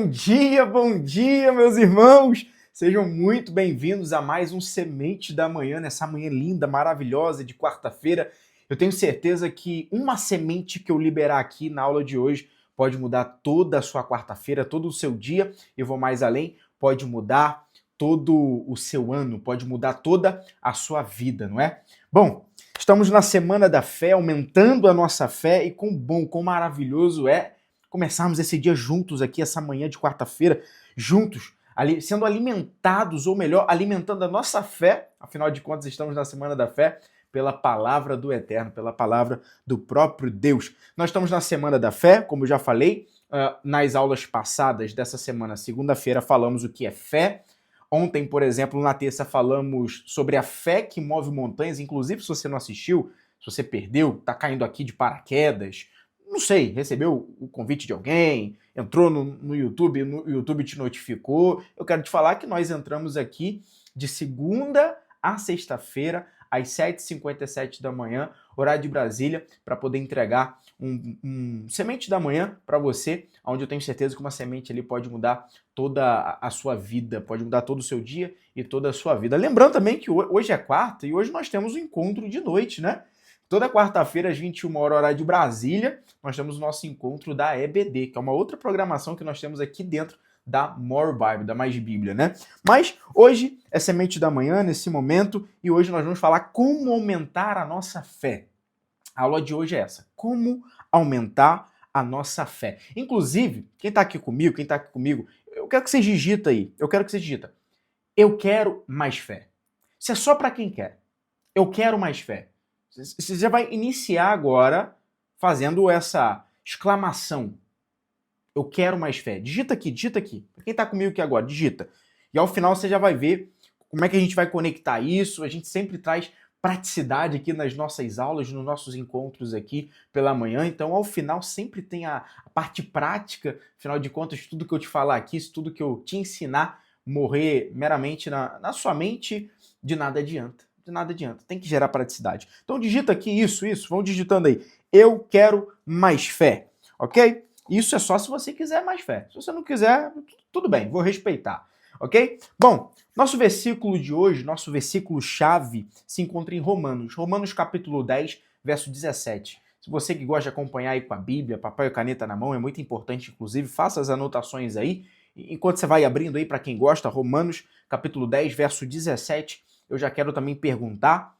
Bom dia, meus irmãos! Sejam muito bem-vindos a mais um Semente da Manhã, nessa manhã linda, maravilhosa de quarta-feira. Eu tenho certeza que uma semente que eu liberar aqui na aula de hoje pode mudar toda a sua quarta-feira, todo o seu dia. Eu vou mais além, pode mudar todo o seu ano, pode mudar toda a sua vida, não é? Bom, estamos na Semana da Fé, aumentando a nossa fé, e quão bom, quão maravilhoso é começarmos esse dia juntos aqui, essa manhã de quarta-feira, juntos, sendo alimentados, ou melhor, alimentando a nossa fé. Afinal de contas, estamos na Semana da Fé, pela palavra do Eterno, pela palavra do próprio Deus. Nós estamos na Semana da Fé, como eu já falei, nas aulas passadas dessa semana, segunda-feira, falamos o que é fé. Ontem, por exemplo, na terça, falamos sobre a fé que move montanhas. Inclusive, se você não assistiu, se você perdeu, está caindo aqui de paraquedas, não sei, recebeu o convite de alguém, entrou no YouTube, o YouTube te notificou. Eu quero te falar que nós entramos aqui de segunda a sexta-feira, às 7h57 da manhã, horário de Brasília, para poder entregar um semente da manhã para você, onde eu tenho certeza que uma semente ali pode mudar toda a sua vida, pode mudar todo o seu dia e toda a sua vida. Lembrando também que hoje é quarta e hoje nós temos um encontro de noite, né? Toda quarta-feira, às 21h, horário de Brasília, nós temos o nosso encontro da EBD, que é uma outra programação que nós temos aqui dentro da More Bible, da Mais Bíblia, né? Mas hoje é Semente da Manhã, nesse momento, e hoje nós vamos falar como aumentar a nossa fé. A aula de hoje é essa, como aumentar a nossa fé. Inclusive, quem está aqui comigo, eu quero que você digita aí, eu quero mais fé. Isso é só para quem quer. Eu quero mais fé. Você já vai iniciar agora fazendo essa exclamação. Eu quero mais fé. Digita aqui. Pra quem tá comigo aqui agora, digita. E ao final você já vai ver como é que a gente vai conectar isso. A gente sempre traz praticidade aqui nas nossas aulas, nos nossos encontros aqui pela manhã. Então, ao final, sempre tem a parte prática. Afinal de contas, tudo que eu te falar aqui, tudo que eu te ensinar, morrer meramente na sua mente, de nada adianta. De nada adianta, tem que gerar praticidade. Então digita aqui isso, vão digitando aí. Eu quero mais fé, ok? Isso é só se você quiser mais fé. Se você não quiser, tudo bem, vou respeitar, ok? Bom, nosso versículo de hoje, nosso versículo-chave, se encontra em Romanos capítulo 10, verso 17. Se você que gosta de acompanhar aí com a Bíblia, papel e caneta na mão, é muito importante, inclusive, faça as anotações aí. Enquanto você vai abrindo aí para quem gosta, Romanos capítulo 10, verso 17, eu já quero também perguntar,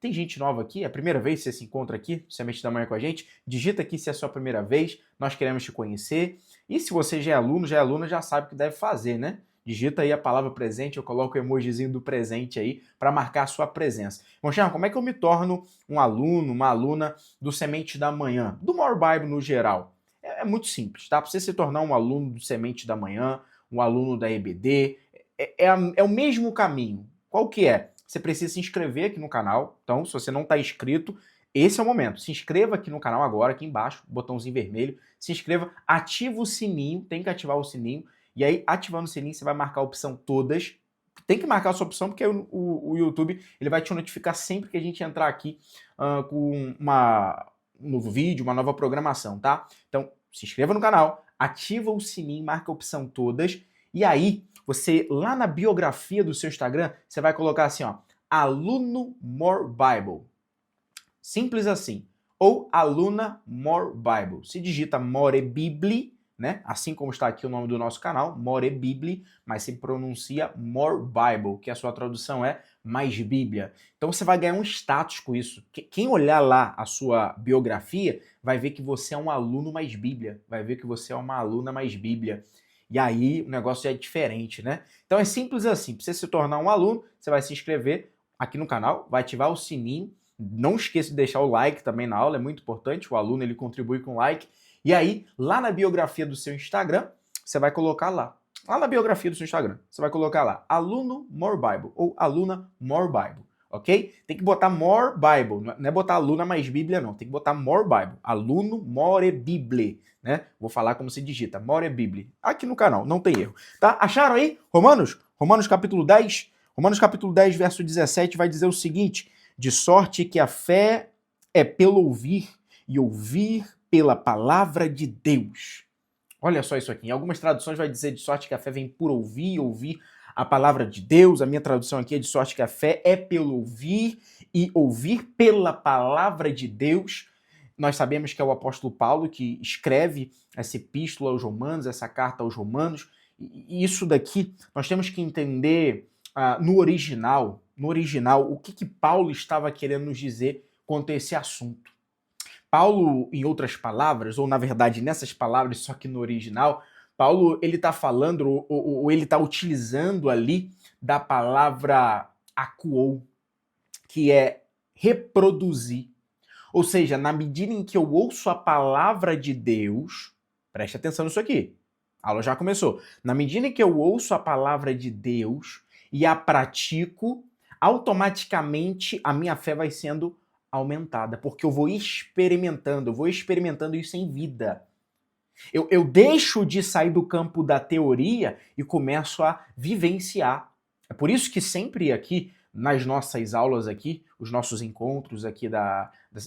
tem gente nova aqui? É a primeira vez que você se encontra aqui, Semente da Manhã com a gente? Digita aqui se é a sua primeira vez, nós queremos te conhecer. E se você já é aluno, já sabe o que deve fazer, né? Digita aí a palavra presente, eu coloco o emojizinho do presente aí para marcar a sua presença. Bom, Charles, como é que eu me torno um aluno, uma aluna do Semente da Manhã, do More Bible no geral? É muito simples, tá? Para você se tornar um aluno do Semente da Manhã, um aluno da EBD, é o mesmo caminho. Qual que é? Você precisa se inscrever aqui no canal. Então, se você não está inscrito, esse é o momento. Se inscreva aqui no canal agora, aqui embaixo, botãozinho vermelho. Se inscreva, ativa o sininho, tem que ativar o sininho. E aí, ativando o sininho, você vai marcar a opção todas. Tem que marcar a sua opção, porque o YouTube ele vai te notificar sempre que a gente entrar aqui com um novo vídeo, uma nova programação, tá? Então, se inscreva no canal, ativa o sininho, marca a opção todas. E aí, você, lá na biografia do seu Instagram, você vai colocar assim, ó, Aluno More Bible. Simples assim. Ou Aluna More Bible. Se digita More Bibli, né? Assim como está aqui o nome do nosso canal, More Bibli, mas se pronuncia More Bible, que a sua tradução é mais Bíblia. Então você vai ganhar um status com isso. Quem olhar lá a sua biografia vai ver que você é um aluno mais Bíblia, vai ver que você é uma aluna mais Bíblia. E aí o negócio é diferente, né? Então é simples assim, para você se tornar um aluno, você vai se inscrever aqui no canal, vai ativar o sininho, não esqueça de deixar o like também na aula, é muito importante, o aluno ele contribui com o like. E aí, lá na biografia do seu Instagram, você vai colocar lá na biografia do seu Instagram, você vai colocar lá, Aluno More Bible, ou Aluna More Bible, ok? Tem que botar More Bible, não é botar Aluna mais Bíblia não, tem que botar More Bible, Aluno More Bible, né? Vou falar como se digita, More Bible, aqui no canal, não tem erro, tá? Acharam aí? Romanos capítulo 10? Romanos capítulo 10, verso 17 vai dizer o seguinte, de sorte que a fé é pelo ouvir, e ouvir pela palavra de Deus. Olha só isso aqui. Em algumas traduções vai dizer de sorte que a fé vem por ouvir, ouvir a palavra de Deus. A minha tradução aqui é de sorte que a fé é pelo ouvir e ouvir pela palavra de Deus. Nós sabemos que é o apóstolo Paulo que escreve essa epístola aos Romanos, essa carta aos Romanos. E isso daqui nós temos que entender no original, o que Paulo estava querendo nos dizer quanto a esse assunto. Paulo, em outras palavras, ou na verdade nessas palavras, só que no original, Paulo ele está falando, ou ele está utilizando ali da palavra akuou, que é reproduzir. Ou seja, na medida em que eu ouço a palavra de Deus, preste atenção nisso aqui, a aula já começou. Na medida em que eu ouço a palavra de Deus e a pratico, automaticamente a minha fé vai sendo aumentada, porque eu vou experimentando isso em vida. Eu deixo de sair do campo da teoria e começo a vivenciar. É por isso que sempre aqui, nas nossas aulas aqui, os nossos encontros aqui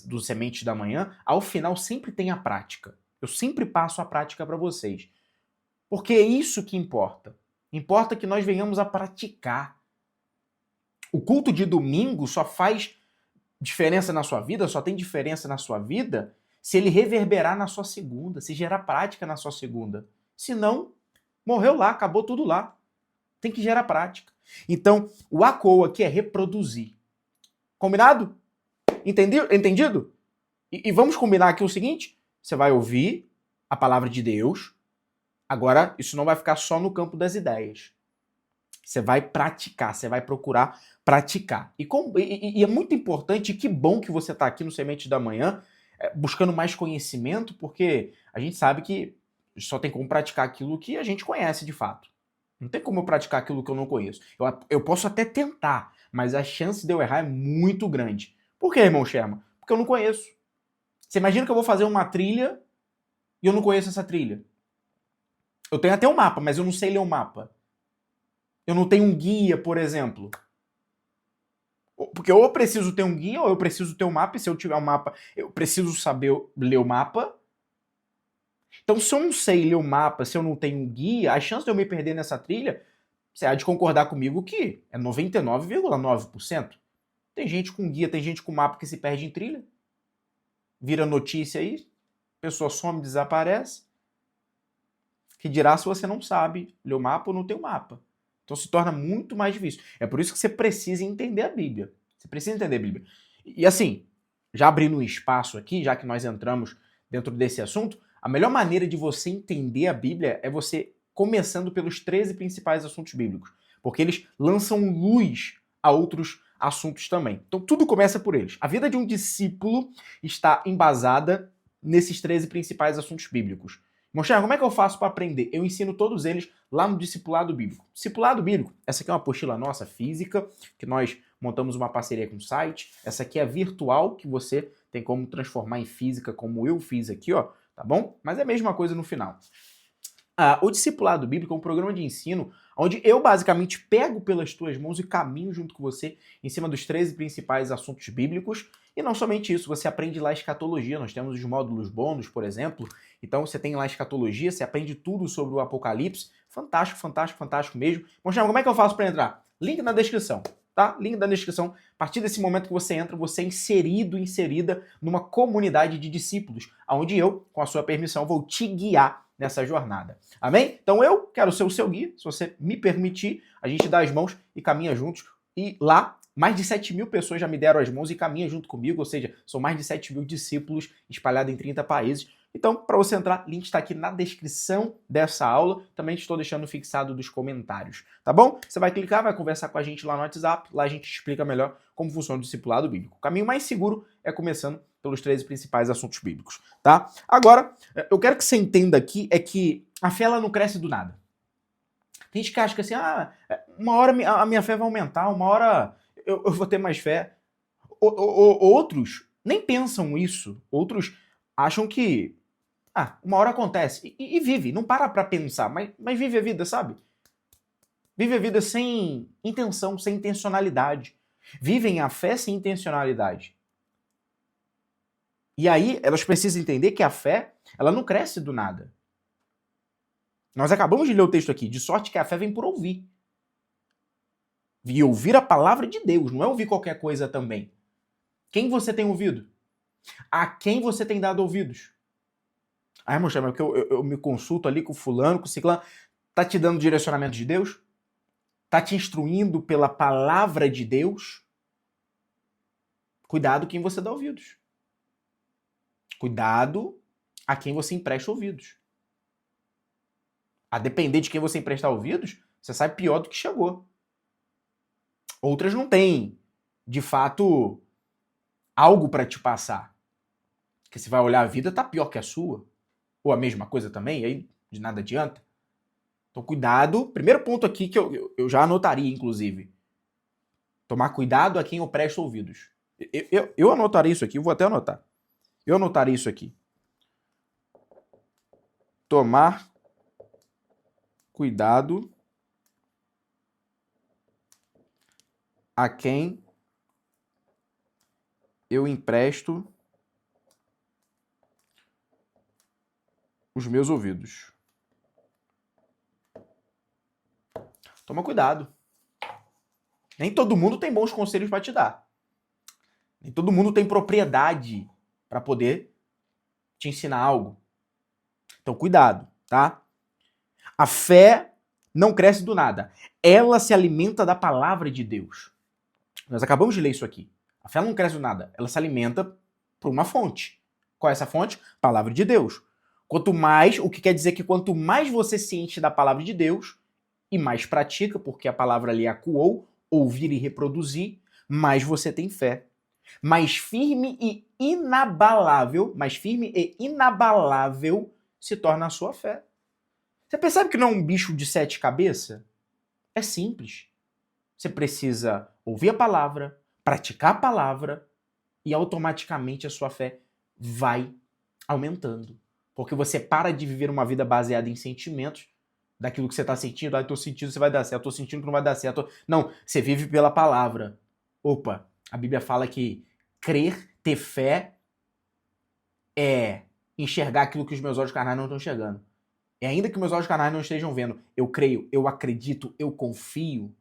do Semente da Manhã, ao final sempre tem a prática. Eu sempre passo a prática para vocês. Porque é isso que importa. Importa que nós venhamos a praticar. O culto de domingo só faz diferença na sua vida, só tem diferença na sua vida se ele reverberar na sua segunda, se gerar prática na sua segunda. Se não, morreu lá, acabou tudo lá. Tem que gerar prática. Então, o akou aqui é reproduzir. Combinado? Entendido? E vamos combinar aqui o seguinte: você vai ouvir a palavra de Deus. Agora, isso não vai ficar só no campo das ideias. Você vai praticar, você vai procurar praticar. E é muito importante, e que bom que você está aqui no Semente da Manhã, buscando mais conhecimento, porque a gente sabe que só tem como praticar aquilo que a gente conhece de fato. Não tem como eu praticar aquilo que eu não conheço. Eu posso até tentar, mas a chance de eu errar é muito grande. Por que, irmão Sherman? Porque eu não conheço. Você imagina que eu vou fazer uma trilha e eu não conheço essa trilha. Eu tenho até um mapa, mas eu não sei ler o mapa. Eu não tenho um guia, por exemplo. Porque ou eu preciso ter um guia, ou eu preciso ter um mapa, e se eu tiver um mapa, eu preciso saber ler o mapa. Então, se eu não sei ler o mapa, se eu não tenho um guia, a chance de eu me perder nessa trilha, você há de concordar comigo que é 99,9%. Tem gente com guia, tem gente com mapa que se perde em trilha. Vira notícia aí, a pessoa some, desaparece. Que dirá se você não sabe ler o mapa ou não tem o mapa. Então se torna muito mais difícil. É por isso que você precisa entender a Bíblia. Você precisa entender a Bíblia. E assim, já abrindo um espaço aqui, já que nós entramos dentro desse assunto, a melhor maneira de você entender a Bíblia é você começando pelos 13 principais assuntos bíblicos. Porque eles lançam luz a outros assuntos também. Então tudo começa por eles. A vida de um discípulo está embasada nesses 13 principais assuntos bíblicos. Mochar, como é que eu faço para aprender? Eu ensino todos eles lá no Discipulado Bíblico. Discipulado Bíblico, essa aqui é uma apostila nossa física, que nós montamos uma parceria com o site. Essa aqui é virtual, que você tem como transformar em física, como eu fiz aqui, ó, tá bom? Mas é a mesma coisa no final. O Discipulado Bíblico é um programa de ensino onde eu basicamente pego pelas tuas mãos e caminho junto com você em cima dos 13 principais assuntos bíblicos. E não somente isso, você aprende lá escatologia. Nós temos os módulos bônus, por exemplo. Então você tem lá escatologia, você aprende tudo sobre o Apocalipse. Fantástico, fantástico, fantástico mesmo. Bom, Chama, como é que eu faço para entrar? Link na descrição, tá? Link na descrição. A partir desse momento que você entra, você é inserida numa comunidade de discípulos, onde eu, com a sua permissão, vou te guiar nessa jornada. Amém? Então eu quero ser o seu guia, se você me permitir, a gente dá as mãos e caminha juntos. E lá, mais de 7.000 pessoas já me deram as mãos e caminham junto comigo, ou seja, são mais de 7.000 discípulos espalhados em 30 países. Então, para você entrar, link está aqui na descrição dessa aula. Também estou deixando fixado dos comentários, tá bom? Você vai clicar, vai conversar com a gente lá no WhatsApp. Lá a gente explica melhor como funciona o discipulado bíblico. O caminho mais seguro é começando pelos 13 principais assuntos bíblicos, tá? Agora, eu quero que você entenda aqui é que a fé ela não cresce do nada. Tem gente que acha que assim, uma hora a minha fé vai aumentar, uma hora eu vou ter mais fé. Outros nem pensam isso. Outros acham que uma hora acontece. E vive, não para pra pensar, mas vive a vida, sabe? Vive a vida sem intenção, sem intencionalidade. Vivem a fé sem intencionalidade. E aí, elas precisam entender que a fé, ela não cresce do nada. Nós acabamos de ler o texto aqui, de sorte que a fé vem por ouvir. E ouvir a palavra de Deus, não é ouvir qualquer coisa também. Quem você tem ouvido? A quem você tem dado ouvidos? Ah, irmão, chama, porque eu me consulto ali com fulano, com ciclano. Tá te dando direcionamento de Deus? Tá te instruindo pela palavra de Deus? Cuidado quem você dá ouvidos. Cuidado a quem você empresta ouvidos. A depender de quem você emprestar ouvidos, você sai pior do que chegou. Outras não têm, de fato, algo para te passar. Porque você vai olhar a vida, tá pior que a sua. Ou a mesma coisa também, e aí de nada adianta. Então, cuidado. Primeiro ponto aqui que eu já anotaria, inclusive. Tomar cuidado a quem eu presto ouvidos. Eu anotaria isso aqui, vou até anotar. Eu anotaria isso aqui. Tomar cuidado a quem eu empresto os meus ouvidos. Toma cuidado. Nem todo mundo tem bons conselhos para te dar. Nem todo mundo tem propriedade para poder te ensinar algo. Então, cuidado, tá? A fé não cresce do nada. Ela se alimenta da palavra de Deus. Nós acabamos de ler isso aqui. A fé não cresce do nada. Ela se alimenta por uma fonte. Qual é essa fonte? Palavra de Deus. Quanto mais, o que quer dizer que quanto mais você se enche da palavra de Deus e mais pratica, porque a palavra ali acuou, ouvir e reproduzir, mais você tem fé. Mais firme e inabalável se torna a sua fé. Você percebe que não é um bicho de 7 cabeças? É simples. Você precisa ouvir a palavra, praticar a palavra e automaticamente a sua fé vai aumentando. Porque você para de viver uma vida baseada em sentimentos, daquilo que você está sentindo, eu tô sentindo que vai dar certo, eu tô sentindo que não vai dar certo. Não, você vive pela palavra. Opa, a Bíblia fala que crer, ter fé, é enxergar aquilo que os meus olhos carnais não estão enxergando. E ainda que meus olhos carnais não estejam vendo, eu creio, eu acredito, eu confio,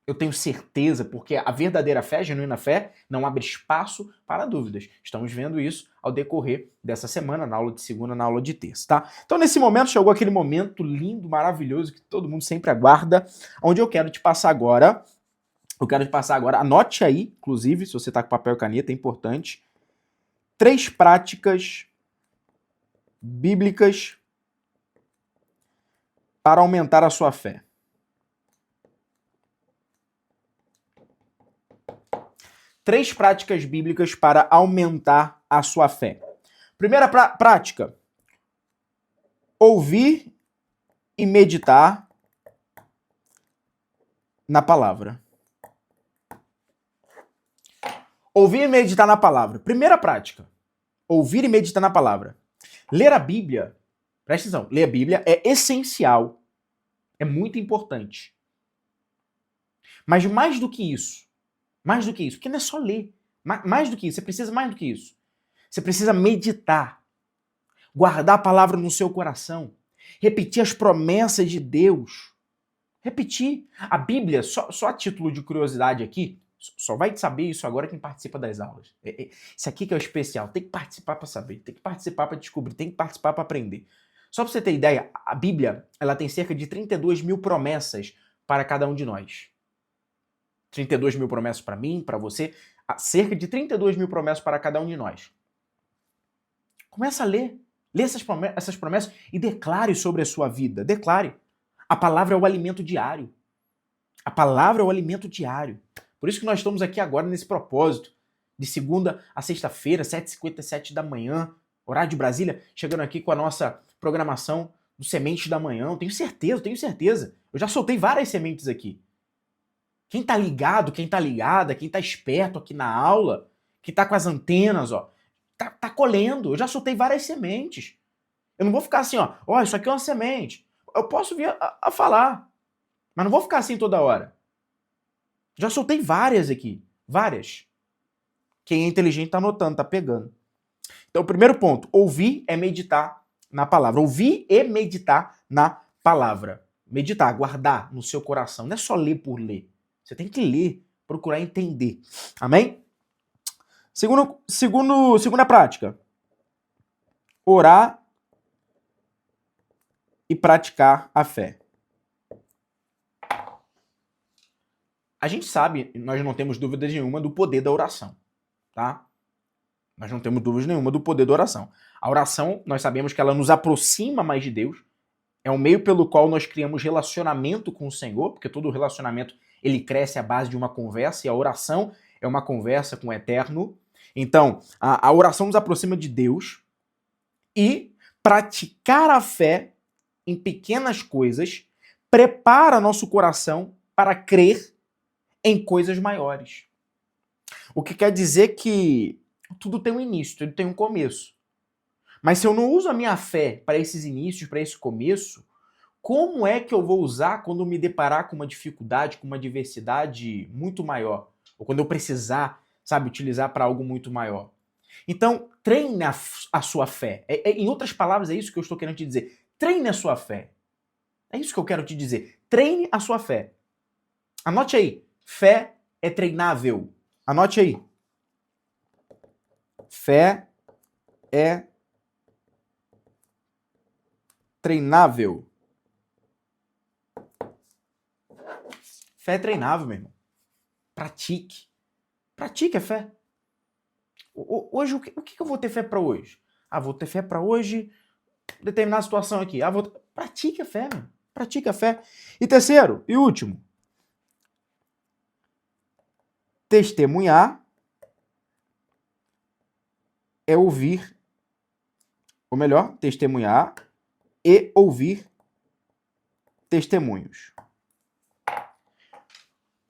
eu tenho certeza, porque a verdadeira fé, a genuína fé, não abre espaço para dúvidas. Estamos vendo isso ao decorrer dessa semana, na aula de segunda, na aula de terça, tá? Então, nesse momento, chegou aquele momento lindo, maravilhoso, que todo mundo sempre aguarda, onde eu quero te passar agora. Anote aí, inclusive, se você está com papel e caneta, é importante, 3 práticas bíblicas para aumentar a sua fé. 3 práticas bíblicas para aumentar a sua fé. Primeira prática: ouvir e meditar na palavra. Ouvir e meditar na palavra. Primeira prática: ouvir e meditar na palavra. Ler a Bíblia, presta atenção, ler a Bíblia é essencial, é muito importante. Mas mais do que isso, porque não é só ler, mais do que isso, você precisa mais do que isso. Você precisa meditar, guardar a palavra no seu coração, repetir as promessas de Deus. Repetir. A Bíblia, só a título de curiosidade aqui, só vai saber isso agora quem participa das aulas. Isso aqui que é o especial, tem que participar para saber, tem que participar para descobrir, tem que participar para aprender. Só para você ter ideia, a Bíblia ela tem cerca de 32 mil promessas para cada um de nós. 32 mil promessas para mim, para você, cerca de 32 mil promessas para cada um de nós. Começa a ler. Lê essas promessas e declare sobre a sua vida. Declare. A palavra é o alimento diário. A palavra é o alimento diário. Por isso que nós estamos aqui agora nesse propósito. De segunda a sexta-feira, 7h57 da manhã, horário de Brasília, chegando aqui com a nossa programação do Sementes da Manhã. Eu tenho certeza. Eu já soltei várias sementes aqui. Quem tá ligado, quem tá ligada, quem tá esperto aqui na aula, quem tá com as antenas, ó, tá colhendo. Eu já soltei várias sementes. Eu não vou ficar assim, ó, isso aqui é uma semente. Eu posso vir a falar, mas não vou ficar assim toda hora. Já soltei várias aqui, várias. Quem é inteligente tá anotando, tá pegando. Então, o primeiro ponto, ouvir é meditar na palavra. Ouvir e meditar na palavra. Meditar, guardar no seu coração. Não é só ler por ler. Você tem que ler, procurar entender. Amém? Segunda prática. Orar e praticar a fé. A gente sabe, nós não temos dúvida nenhuma do poder da oração, tá? Nós não temos dúvida nenhuma do poder da oração. A oração, nós sabemos que ela nos aproxima mais de Deus, é um meio pelo qual nós criamos relacionamento com o Senhor, porque todo relacionamento ele cresce à base de uma conversa, e a oração é uma conversa com o Eterno. Então, a oração nos aproxima de Deus, e praticar a fé em pequenas coisas prepara nosso coração para crer em coisas maiores. O que quer dizer que tudo tem um início, tudo tem um começo. Mas se eu não uso a minha fé para esses inícios, para esse começo, como é que eu vou usar quando me deparar com uma dificuldade, com uma adversidade muito maior? Ou quando eu precisar, sabe, utilizar para algo muito maior? Então, treine a sua fé. Em outras palavras, é isso que eu estou querendo te dizer. Treine a sua fé. É isso que eu quero te dizer. Treine a sua fé. Anote aí. Fé é treinável. Anote aí. Fé é treinável. Fé é treinável, meu irmão. Pratique. Pratique a fé. Hoje, o que eu vou ter fé para hoje? Vou ter fé para hoje, determinada situação aqui. Pratique a fé, meu. Pratique a fé. E terceiro, e último. Testemunhar é ouvir, ou melhor, testemunhar e ouvir testemunhos.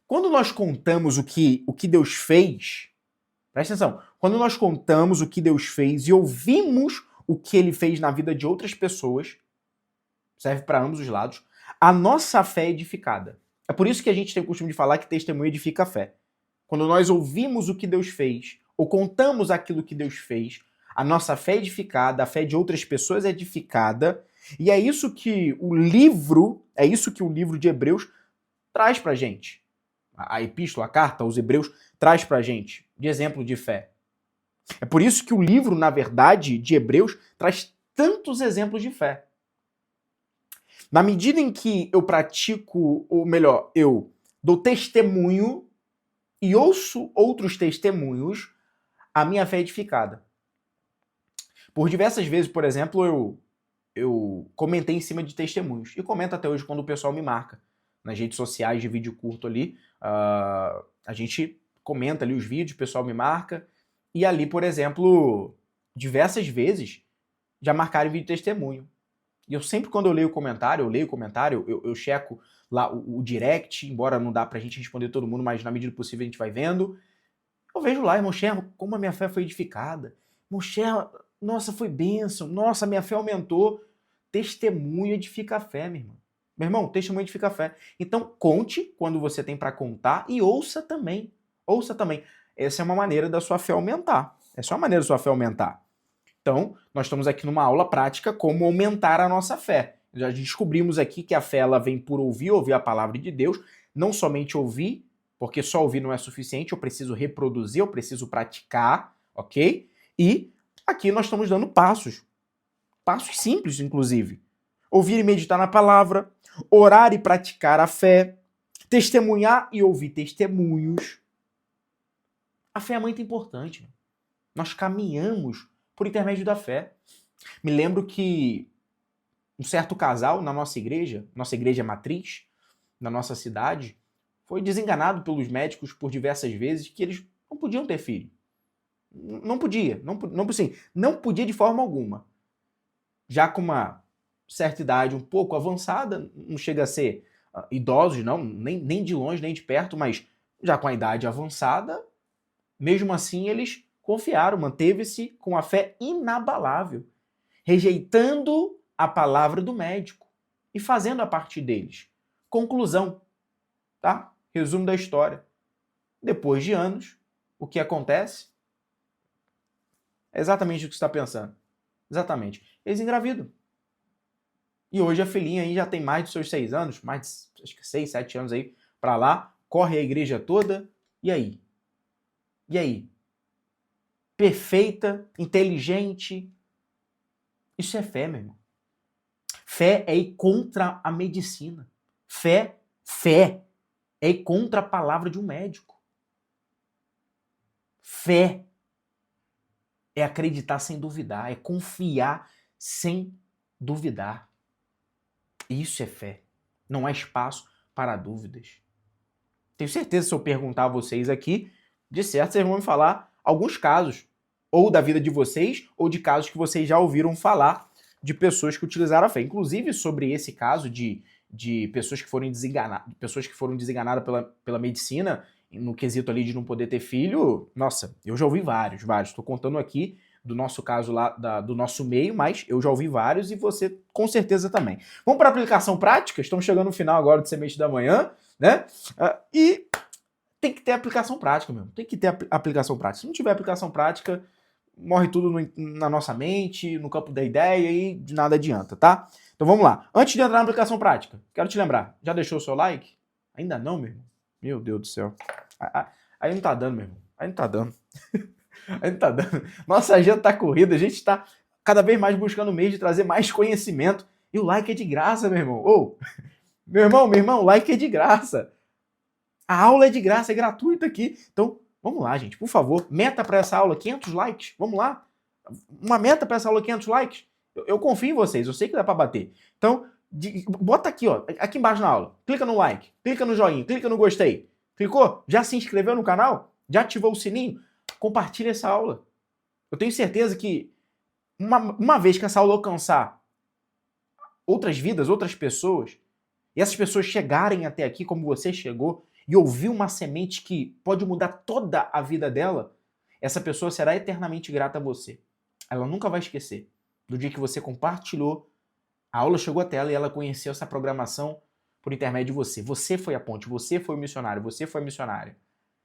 Quando nós contamos o que Deus fez, presta atenção, quando nós contamos o que Deus fez e ouvimos o que Ele fez na vida de outras pessoas, serve para ambos os lados, a nossa fé é edificada. É por isso que a gente tem o costume de falar que testemunho edifica a fé. Quando nós ouvimos o que Deus fez, ou contamos aquilo que Deus fez, a nossa fé é edificada, a fé de outras pessoas é edificada, e é isso que o livro de Hebreus traz pra gente. A epístola, a carta aos Hebreus traz pra gente de exemplo de fé. É por isso que o livro, na verdade, de Hebreus traz tantos exemplos de fé. Na medida em que eu pratico, ou melhor, eu dou testemunho e ouço outros testemunhos, a minha fé é edificada. Por diversas vezes, por exemplo, eu comentei em cima de testemunhos. E comento até hoje quando o pessoal me marca. Nas redes sociais de vídeo curto ali, a gente comenta ali os vídeos, o pessoal me marca. E ali, por exemplo, diversas vezes, já marcaram vídeo testemunho. E eu sempre, quando eu leio o comentário, eu checo lá o direct, embora não dá pra gente responder todo mundo, mas na medida do possível a gente vai vendo. Eu vejo lá, irmão Sherman, como a minha fé foi edificada. Irmão Sherman, nossa, foi bênção. Nossa, minha fé aumentou. Testemunho edifica a fé, meu irmão. Meu irmão, testemunho edifica a fé. Então, conte quando você tem pra contar e ouça também. Ouça também. Essa é uma maneira da sua fé aumentar. Essa é uma maneira da sua fé aumentar. Então, nós estamos aqui numa aula prática como aumentar a nossa fé. Já descobrimos aqui que a fé ela vem por ouvir a palavra de Deus, não somente ouvir, porque só ouvir não é suficiente, eu preciso reproduzir, eu preciso praticar, ok? E aqui nós estamos dando passos simples, inclusive. Ouvir e meditar na palavra, orar e praticar a fé, testemunhar e ouvir testemunhos. A fé é muito importante. Nós caminhamos por intermédio da fé. Me lembro que um certo casal na nossa igreja matriz, na nossa cidade, foi desenganado pelos médicos por diversas vezes que eles não podiam ter filho. Não podia de forma alguma. Já com uma certa idade um pouco avançada, não chega a ser idosos, não, nem de longe, nem de perto, mas já com a idade avançada, mesmo assim eles confiaram, manteve-se com a fé inabalável, rejeitando a palavra do médico e fazendo a parte deles. Conclusão, tá? Resumo da história. Depois de anos, o que acontece? É exatamente o que você está pensando. Exatamente. Eles engravidam. E hoje a filhinha aí já tem mais de seus 6 anos, mais de, acho que 6, 7 anos aí pra lá, corre a igreja toda, e aí? E aí? Perfeita, inteligente. Isso é fé, meu irmão. Fé é ir contra a medicina. Fé é ir contra a palavra de um médico. Fé é acreditar sem duvidar, é confiar sem duvidar. Isso é fé. Não há espaço para dúvidas. Tenho certeza, se eu perguntar a vocês aqui, de certo vocês vão me falar alguns casos, ou da vida de vocês, ou de casos que vocês já ouviram falar de pessoas que utilizaram a fé. Inclusive, sobre esse caso de pessoas que foram desenganadas pela medicina, no quesito ali de não poder ter filho, nossa, eu já ouvi vários. Estou contando aqui do nosso caso lá, do nosso meio, mas eu já ouvi vários e você com certeza também. Vamos para a aplicação prática? Estamos chegando no final agora do Semente da Manhã, né? E tem que ter aplicação prática, meu. Tem que ter aplicação prática. Se não tiver aplicação prática, morre tudo na nossa mente, no campo da ideia e de nada adianta, tá? Então vamos lá. Antes de entrar na aplicação prática, quero te lembrar, já deixou o seu like? Ainda não, meu irmão? Meu Deus do céu. Aí não tá dando, meu irmão. Aí não tá dando. Aí não tá dando. Nossa agenda tá corrida, a gente tá cada vez mais buscando meios de trazer mais conhecimento. E o like é de graça, meu irmão. Ô, meu irmão, o like é de graça. A aula é de graça, é gratuita aqui. Então, vamos lá, gente, por favor. Meta para essa aula, 500 likes. Vamos lá. Uma meta para essa aula, 500 likes. Eu confio em vocês, eu sei que dá para bater. Então, bota aqui, ó, aqui embaixo na aula. Clica no like, clica no joinha, clica no gostei. Clicou? Já se inscreveu no canal? Já ativou o sininho? Compartilha essa aula. Eu tenho certeza que uma vez que essa aula alcançar outras vidas, outras pessoas, e essas pessoas chegarem até aqui como você chegou, e ouvir uma semente que pode mudar toda a vida dela, essa pessoa será eternamente grata a você. Ela nunca vai esquecer do dia que você compartilhou, a aula chegou até ela e ela conheceu essa programação por intermédio de você. Você foi a ponte, você foi o missionário, você foi a missionária.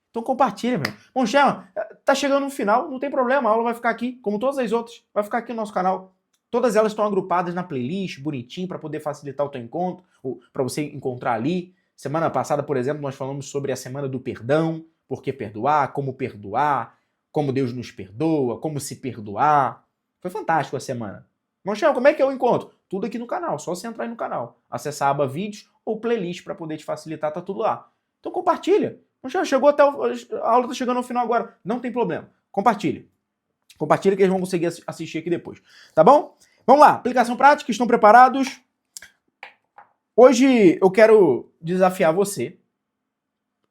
Então compartilha, meu. Bom, Shema, tá chegando no final, não tem problema, a aula vai ficar aqui, como todas as outras, vai ficar aqui no nosso canal. Todas elas estão agrupadas na playlist, bonitinho, para poder facilitar o teu encontro, ou para você encontrar ali. Semana passada, por exemplo, nós falamos sobre a semana do perdão, por que perdoar, como Deus nos perdoa, como se perdoar. Foi fantástico a semana. Monchão, como é que eu encontro? Tudo aqui no canal, só você entrar aí no canal. Acessar a aba vídeos ou playlist para poder te facilitar, tá tudo lá. Então compartilha. Monchão, chegou até a aula tá chegando ao final agora. Não tem problema. Compartilha. Compartilha que eles vão conseguir assistir aqui depois. Tá bom? Vamos lá. Aplicação prática, estão preparados? Hoje eu quero desafiar você,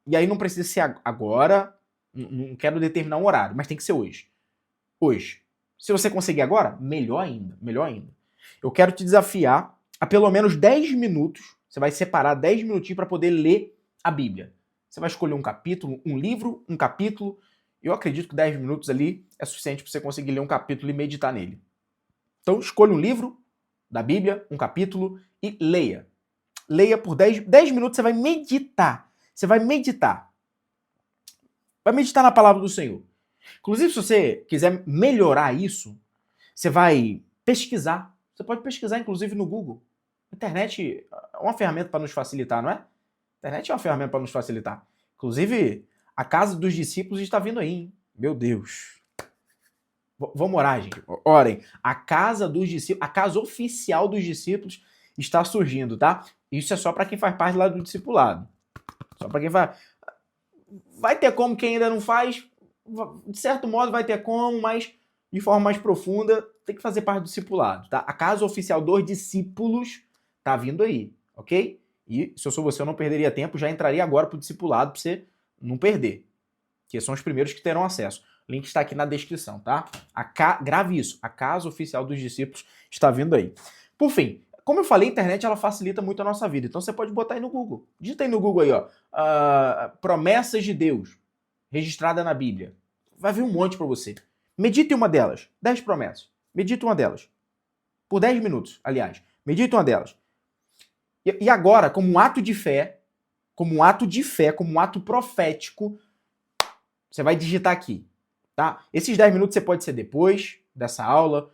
e aí não precisa ser agora, não quero determinar um horário, mas tem que ser hoje. Hoje. Se você conseguir agora, melhor ainda, melhor ainda. Eu quero te desafiar a pelo menos 10 minutos, você vai separar 10 minutinhos para poder ler a Bíblia. Você vai escolher um capítulo, um livro, um capítulo, e eu acredito que 10 minutos ali é suficiente para você conseguir ler um capítulo e meditar nele. Então escolha um livro da Bíblia, um capítulo e leia. Leia por 10 minutos, você vai meditar. Você vai meditar. Vai meditar na palavra do Senhor. Inclusive, se você quiser melhorar isso, você vai pesquisar. Você pode pesquisar, inclusive, no Google. A internet é uma ferramenta para nos facilitar, não é? A internet é uma ferramenta para nos facilitar. Inclusive, a casa dos discípulos está vindo aí, hein? Meu Deus. Vamos orar, gente. Orem. A casa dos discípulos, a casa oficial dos discípulos está surgindo, tá? Isso é só para quem faz parte lá do discipulado. Só para quem faz. Vai ter como quem ainda não faz, de certo modo vai ter como, mas de forma mais profunda tem que fazer parte do discipulado, tá? A casa oficial dos discípulos tá vindo aí, ok? E se eu sou você, eu não perderia tempo, já entraria agora pro discipulado para você não perder, que são os primeiros que terão acesso. O link está aqui na descrição, tá? Grave isso, a casa oficial dos discípulos está vindo aí. Por fim, como eu falei, a internet ela facilita muito a nossa vida. Então você pode botar aí no Google. Digita aí no Google aí, ó. Promessas de Deus, registrada na Bíblia. Vai vir um monte para você. Medite uma delas. 10 promessas. Medite uma delas. Por 10 minutos, aliás. Medite uma delas. E agora, como um ato de fé, como um ato profético, você vai digitar aqui. Tá? Esses 10 minutos você pode ser depois dessa aula,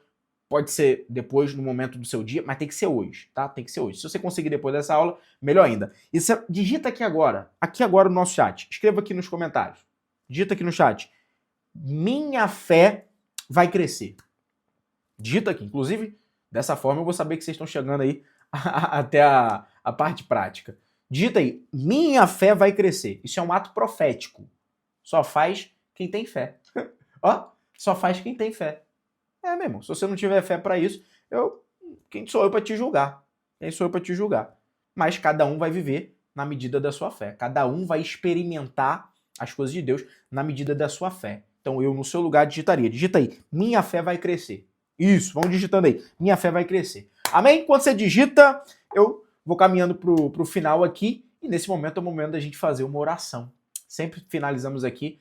Pode ser depois, no momento do seu dia, mas tem que ser hoje, tá? Tem que ser hoje. Se você conseguir depois dessa aula, melhor ainda. Digita aqui agora no nosso chat. Escreva aqui nos comentários. Digita aqui no chat. Minha fé vai crescer. Digita aqui. Inclusive, dessa forma eu vou saber que vocês estão chegando aí até a parte prática. Digita aí. Minha fé vai crescer. Isso é um ato profético. Só faz quem tem fé. Ó, só faz quem tem fé. Meu irmão, se você não tiver fé para isso, quem sou eu para te julgar? Quem sou eu para te julgar? Mas cada um vai viver na medida da sua fé. Cada um vai experimentar as coisas de Deus na medida da sua fé. Então eu, no seu lugar, digitaria. Digita aí, minha fé vai crescer. Isso, vamos digitando aí. Minha fé vai crescer. Amém? Quando você digita, eu vou caminhando pro final aqui. E nesse momento é o momento da gente fazer uma oração. Sempre finalizamos aqui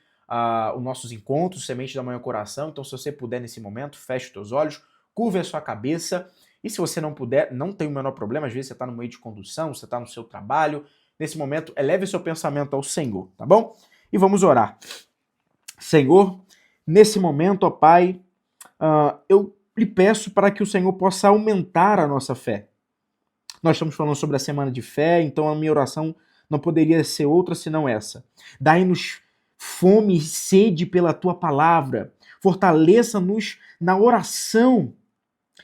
os nossos encontros, Semente da Manhã Coração. Então, se você puder nesse momento, feche os teus olhos, curve a sua cabeça. E se você não puder, não tem o menor problema. Às vezes você está no meio de condução, você está no seu trabalho. Nesse momento, eleve seu pensamento ao Senhor, tá bom? E vamos orar. Senhor, nesse momento, ó Pai, eu lhe peço para que o Senhor possa aumentar a nossa fé. Nós estamos falando sobre a semana de fé, então a minha oração não poderia ser outra senão essa. Dai-nos fome e sede pela tua palavra. Fortaleça-nos na oração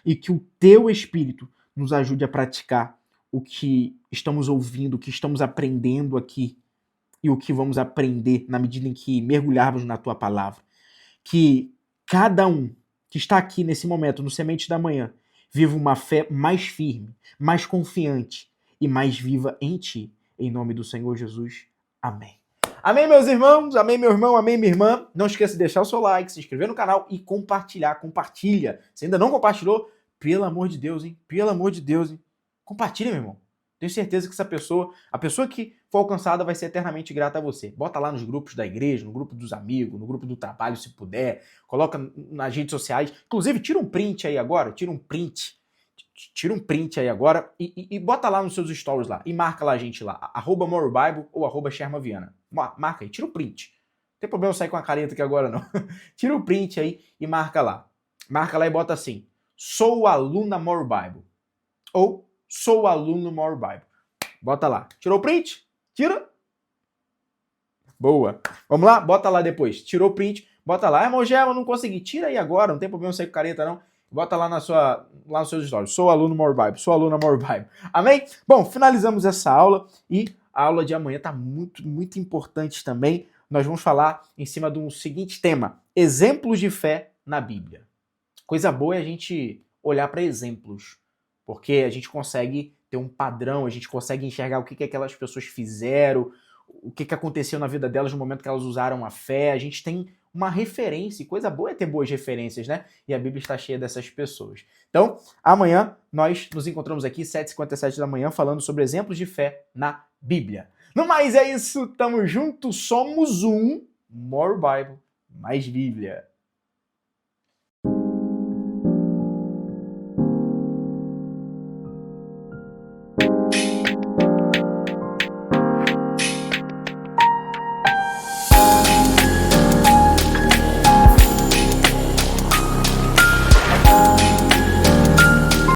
e que o teu Espírito nos ajude a praticar o que estamos ouvindo, o que estamos aprendendo aqui e o que vamos aprender na medida em que mergulharmos na tua palavra. Que cada um que está aqui nesse momento, no Semente da Manhã, viva uma fé mais firme, mais confiante e mais viva em ti. Em nome do Senhor Jesus. Amém. Amém, meus irmãos, amém, meu irmão, amém, minha irmã. Não esqueça de deixar o seu like, se inscrever no canal e compartilhar. Compartilha. Se ainda não compartilhou, pelo amor de Deus, hein? Pelo amor de Deus, hein? Compartilha, meu irmão. Tenho certeza que a pessoa que for alcançada vai ser eternamente grata a você. Bota lá nos grupos da igreja, no grupo dos amigos, no grupo do trabalho, se puder. Coloca nas redes sociais. Inclusive, tira um print aí agora, Tira um print aí agora e bota lá nos seus stories lá. E marca lá a gente lá, @morebible ou @shermaviana. Marca aí, tira o print. Não tem problema eu sair com a careta aqui agora, não. Tira o print aí e marca lá. Marca lá e bota assim, sou aluna More Bible. Ou sou aluno More Bible. Bota lá. Tirou o print? Tira. Boa. Vamos lá? Bota lá depois. Tirou o print, bota lá. Mogel, eu não consegui. Tira aí agora, não tem problema eu sair com careta, não. Bota lá lá nos seus stories. Sou aluno More Bible. Sou aluna More Bible. Amém? Bom, finalizamos essa aula e a aula de amanhã está muito, muito importante também. Nós vamos falar em cima do seguinte tema: exemplos de fé na Bíblia. Coisa boa é a gente olhar para exemplos, porque a gente consegue ter um padrão, a gente consegue enxergar o que aquelas pessoas fizeram, o que aconteceu na vida delas no momento que elas usaram a fé. A gente tem uma referência, e coisa boa é ter boas referências, né? E a Bíblia está cheia dessas pessoas. Então, amanhã nós nos encontramos aqui, 7h57 da manhã, falando sobre exemplos de fé na Bíblia. No mais é isso, tamo junto, somos um More Bible, mais Bíblia.